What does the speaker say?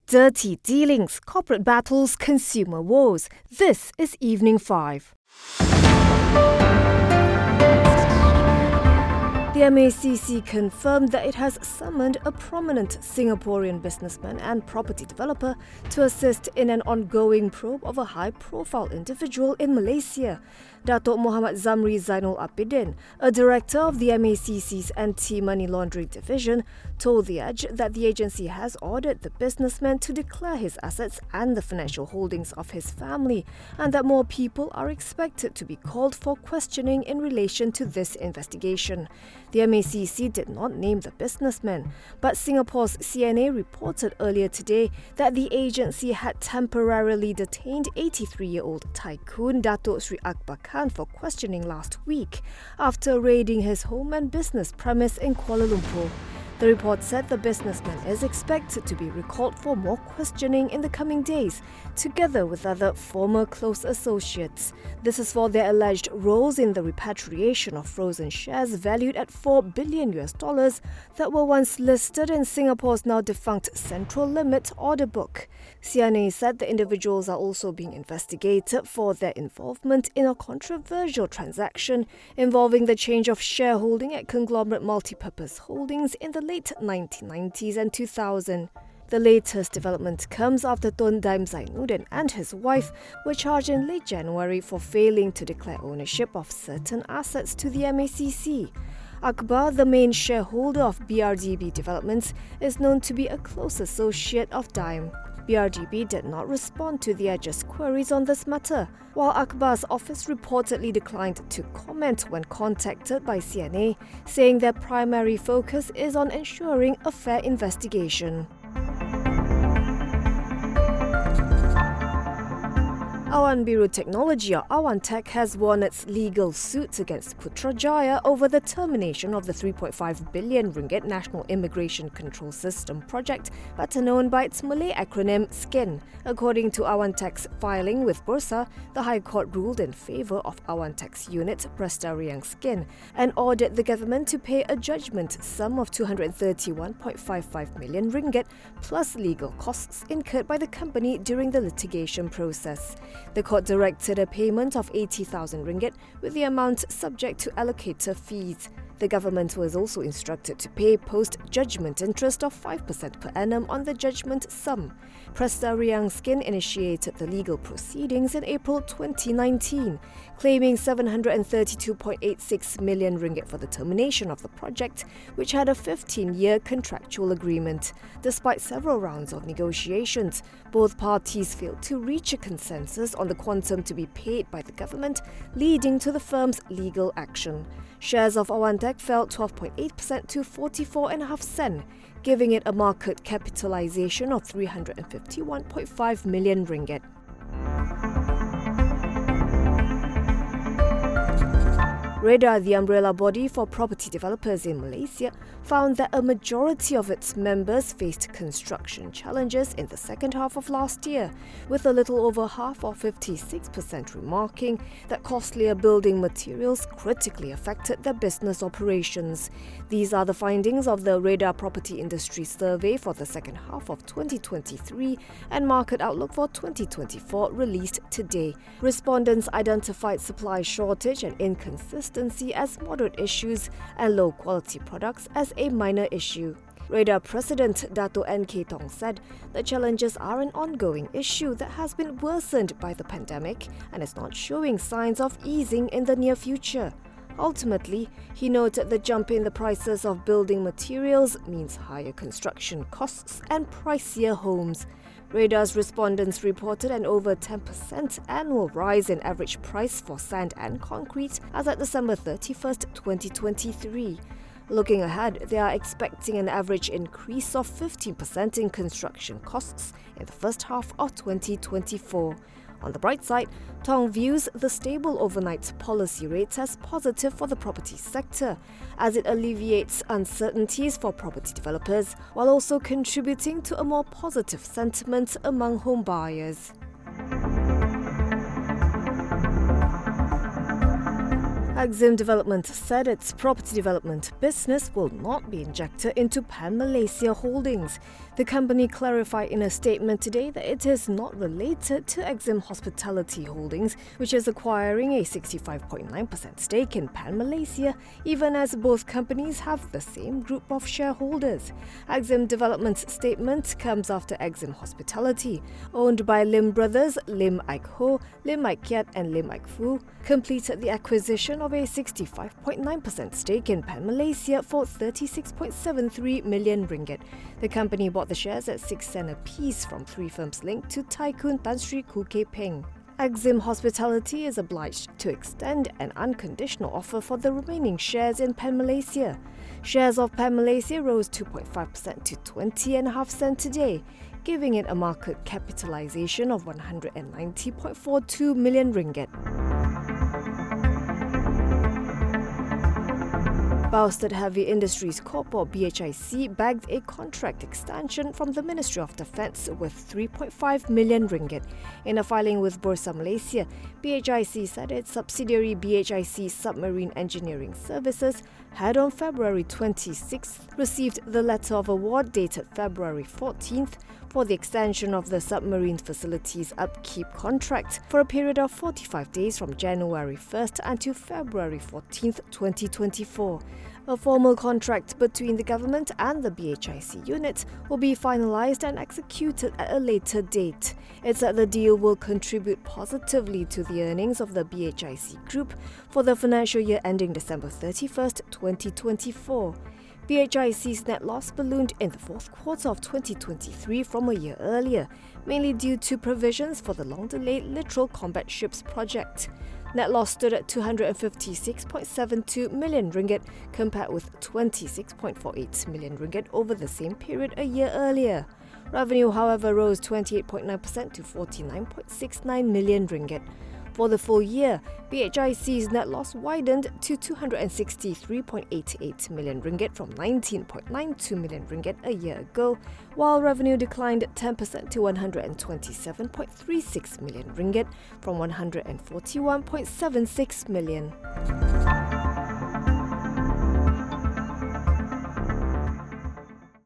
Dirty dealings, corporate battles, consumer woes. This is Evening 5. The MACC confirmed that it has summoned a prominent Singaporean businessman and property developer to assist in an ongoing probe of a high-profile individual in Malaysia. Datuk Muhammad Zamri Zainul Abidin, a director of the MACC's Anti-Money Laundering Division, told The Edge that the agency has ordered the businessman to declare his assets and the financial holdings of his family, and that more people are expected to be called for questioning in relation to this investigation. The MACC did not name the businessman, but Singapore's CNA reported earlier today that the agency had temporarily detained 83-year-old tycoon Datuk Sri Akbar Khan for questioning last week after raiding his home and business premise in Kuala Lumpur. The report said the businessman is expected to be recalled for more questioning in the coming days, together with other former close associates. This is for their alleged roles in the repatriation of frozen shares valued at $4 billion that were once listed in Singapore's now defunct Central Limit order book. CNA said the individuals are also being investigated for their involvement in a controversial transaction involving the change of shareholding at conglomerate Multipurpose Holdings in the late 1990s and 2000. The latest development comes after Tun Daim Zainuddin and his wife were charged in late January for failing to declare ownership of certain assets to the MACC. Akbar, the main shareholder of BRDB Developments, is known to be a close associate of Daim. BRDB did not respond to The Edge's queries on this matter, while Akbar's office reportedly declined to comment when contacted by CNA, saying their primary focus is on ensuring a fair investigation. Awan Biru Technology, or Awantec, has won its legal suit against Putrajaya over the termination of the 3.5 billion ringgit National Immigration Control System project, better known by its Malay acronym SKIN. According to Awantec's filing with Bursa, the High Court ruled in favour of Awantec's unit, Prestariang SKIN, and ordered the government to pay a judgment sum of 231.55 million ringgit plus legal costs incurred by the company during the litigation process. The court directed a payment of 80,000 ringgit, with the amount subject to allocator fees. The government was also instructed to pay post-judgment interest of 5% per annum on the judgment sum. Prestariang SKIN initiated the legal proceedings in April 2019, claiming 732.86 million ringgit for the termination of the project, which had a 15-year contractual agreement. Despite several rounds of negotiations, both parties failed to reach a consensus on the quantum to be paid by the government, leading to the firm's legal action. Shares of Awantec fell 12.8% to 44.5 sen, giving it a market capitalisation of 351.5 million ringgit. Rehda, the umbrella body for property developers in Malaysia, found that a majority of its members faced construction challenges in the second half of last year, with a little over half, or 56%, remarking that Costlier building materials critically affected their business operations. These are the findings of the Rehda Property Industry Survey for the second half of 2023 and Market Outlook for 2024 released today. Respondents identified supply shortage and inconsistency as moderate issues and low-quality products as a minor issue. Rehda President Dato' N.K. Tong said the challenges are an ongoing issue that has been worsened by the pandemic and is not showing signs of easing in the near future. Ultimately, he noted the jump in the prices of building materials means higher construction costs and pricier homes. Rehda's respondents reported an over 10% annual rise in average price for sand and concrete as at December 31st, 2023. Looking ahead, they are expecting an average increase of 15% in construction costs in the first half of 2024. On the bright side, Tong views the stable overnight policy rates as positive for the property sector, as it alleviates uncertainties for property developers while also contributing to a more positive sentiment among home buyers. Exim Development said its property development business will not be injected into Pan Malaysia Holdings. The company clarified in a statement today that it is not related to Exim Hospitality Holdings, which is acquiring a 65.9% stake in Pan Malaysia, even as both companies have the same group of shareholders. Exim Development's statement comes after Exim Hospitality, owned by Lim brothers Lim Ike Ho, Lim Ike Kiat and Lim Ike Fu, completed the acquisition of a 65.9% stake in Pan Malaysia for 36.73 million ringgit. The company bought the shares at 6 cents a piece from three firms linked to Tycoon Tan Sri Koo Kay Peng. Exim Hospitality is obliged to extend an unconditional offer for the remaining shares in Pan Malaysia. Shares of Pan Malaysia rose 2.5% to 20.5 cents today, giving it a market capitalization of 190.42 million ringgit. Bousted Heavy Industries Corp or BHIC bagged a contract extension from the Ministry of Defence with 3.5 million ringgit. In a filing with Bursa Malaysia, BHIC said its subsidiary BHIC Submarine Engineering Services had on February 26th received the letter of award dated February 14th for the extension of the submarine facility's upkeep contract for a period of 45 days from January 1st until February 14th, 2024. A formal contract between the government and the BHIC unit will be finalised and executed at a later date. It said the deal will contribute positively to the earnings of the BHIC group for the financial year ending December 31st, 2024. BHIC's net loss ballooned in the fourth quarter of 2023 from a year earlier, mainly due to provisions for the long-delayed Littoral Combat Ships project. Net loss stood at 256.72 million ringgit compared with 26.48 million ringgit over the same period a year earlier. Revenue, however, rose 28.9% to 49.69 million ringgit. For the full year, BHIC's net loss widened to 263.88 million ringgit from 19.92 million ringgit a year ago, while revenue declined 10% to 127.36 million ringgit from 141.76 million.